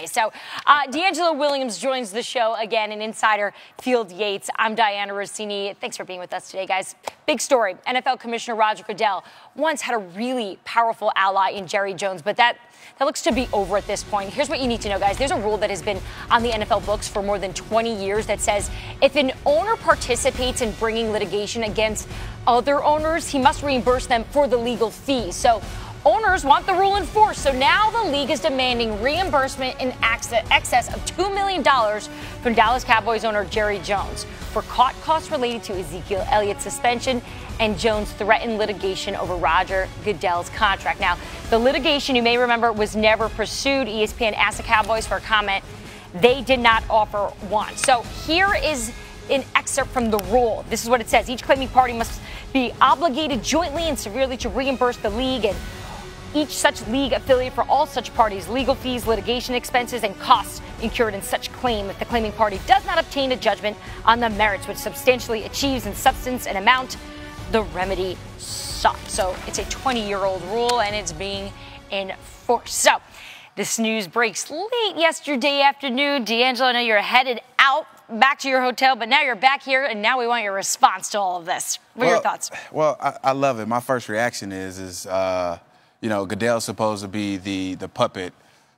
So D'Angelo Williams joins the show again, an insider, Field Yates. I'm Diana Rossini. Thanks for being with us today, guys. Big story. NFL Commissioner Roger Goodell once had a really powerful ally in Jerry Jones, but that looks to be over at this point. Here's what you need to know, guys. There's a rule that has been on the NFL books for more than 20 years that says if an owner participates in bringing litigation against other owners, he must reimburse them for the legal fees. So owners want the rule enforced, so now the league is demanding reimbursement in excess of $2 million from Dallas Cowboys owner Jerry Jones for costs related to Ezekiel Elliott's suspension and Jones' threatened litigation over Roger Goodell's contract. Now, the litigation, you may remember, was never pursued. ESPN asked the Cowboys for a comment. They did not offer one. So here is an excerpt from the rule. This is what it says. Each claiming party must be obligated jointly and severely to reimburse the league and each such league affiliate for all such parties, legal fees, litigation expenses, and costs incurred in such claim if the claiming party does not obtain a judgment on the merits which substantially achieves in substance and amount the remedy sought. So it's a 20-year-old rule, and it's being enforced. So this news breaks late yesterday afternoon. D'Angelo, I know you're headed out back to your hotel, but now you're back here, and now we want your response to all of this. What are your thoughts? Well, I love it. My first reaction is you know, Goodell's supposed to be the puppet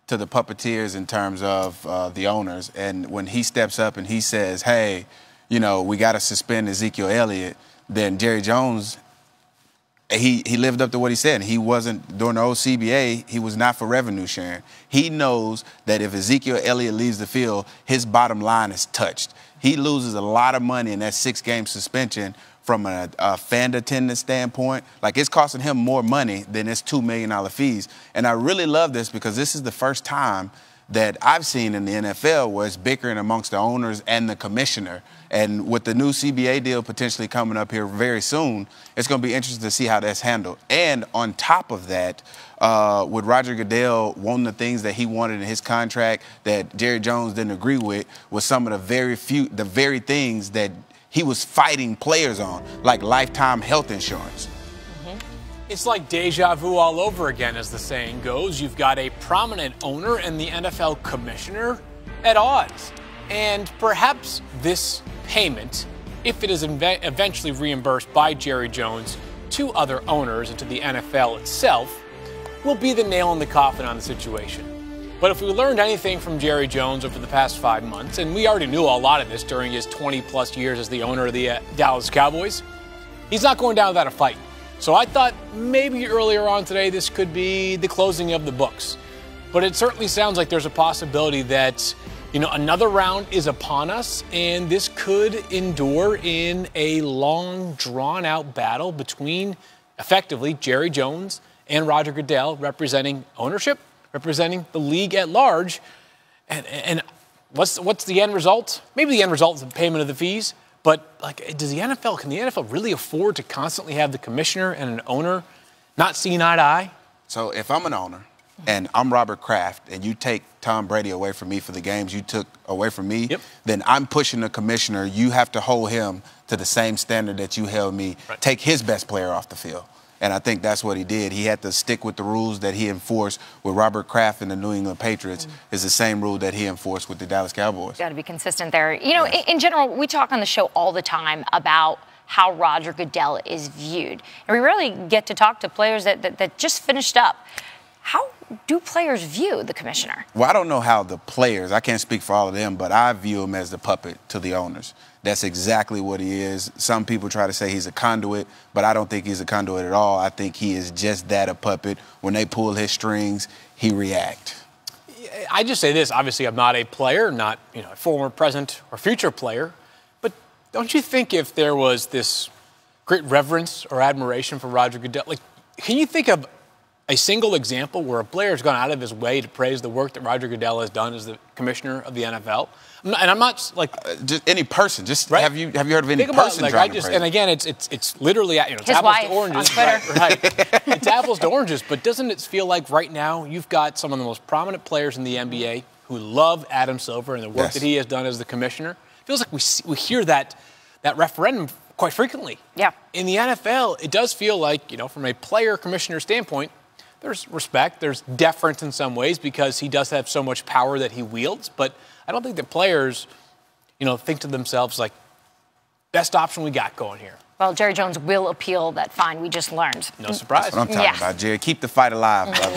to the puppeteers in terms of the owners. And when he steps up and he says, hey, you know, we got to suspend Ezekiel Elliott, then Jerry Jones, he lived up to what he said. He wasn't, during the old CBA, he was not for revenue sharing. He knows that if Ezekiel Elliott leaves the field, his bottom line is touched. He loses a lot of money in that 6-game suspension from a fan attendance standpoint. Like, it's costing him more money than his $2 million fees. And I really love this because this is the first time that I've seen in the NFL where it's bickering amongst the owners and the commissioner. And with the new CBA deal potentially coming up here very soon, it's going to be interesting to see how that's handled. And on top of that, with Roger Goodell, one of the things that he wanted in his contract that Jerry Jones didn't agree with was some of the very things that he was fighting players on, like lifetime health insurance. It's like deja vu all over again, as the saying goes. You've got a prominent owner and the NFL commissioner at odds. And perhaps this payment, if it is eventually reimbursed by Jerry Jones to other owners and to the NFL itself, will be the nail in the coffin on the situation. But if we learned anything from Jerry Jones over the past 5 months, and we already knew a lot of this during his 20-plus years as the owner of the Dallas Cowboys, he's not going down without a fight. So I thought maybe earlier on today this could be the closing of the books. But it certainly sounds like there's a possibility that, you know, another round is upon us, and this could endure in a long, drawn-out battle between, effectively, Jerry Jones and Roger Goodell, representing ownership, representing the league at large. And what's the end result? Maybe the end result is the payment of the fees. But, like, can the NFL really afford to constantly have the commissioner and an owner not seeing eye to eye? So if I'm an owner and I'm Robert Kraft and you take Tom Brady away from me for the games you took away from me, then I'm pushing the commissioner. You have to hold him to the same standard that you held me. Right. Take his best player off the field. And I think that's what he did. He had to stick with the rules that he enforced with Robert Kraft and the New England Patriots. Is the same rule that he enforced with the Dallas Cowboys. Got to be consistent there. You know, in general, we talk on the show all the time about how Roger Goodell is viewed. And we rarely get to talk to players that just finished up. How do players view the commissioner? Well, I don't know how the players, I can't speak for all of them, but I view him as the puppet to the owners. That's exactly what he is. Some people try to say he's a conduit, but I don't think he's a conduit at all. I think he is just that, a puppet. When they pull his strings, he reacts. I just say this. Obviously, I'm not a player, not, you know, a former, present, or future player. But don't you think if there was this great reverence or admiration for Roger Goodell, like, can you think of a single example where a player has gone out of his way to praise the work that Roger Goodell has done as the commissioner of the NFL? And I'm not like just any person. Just right? have you heard of any person? Like, and again, it's literally, you know, it's apples to oranges. Right. It's apples to oranges. But doesn't it feel like right now you've got some of the most prominent players in the NBA who love Adam Silver and the work that he has done as the commissioner? It feels like we hear that referendum quite frequently. Yeah. In the NFL, it does feel like, you know, from a player commissioner standpoint, there's respect, there's deference in some ways because he does have so much power that he wields. But I don't think the players, think to themselves like, best option we got going here. Well, Jerry Jones will appeal that fine we just learned. No surprise. That's what I'm talking about, Jerry. Keep the fight alive, brother.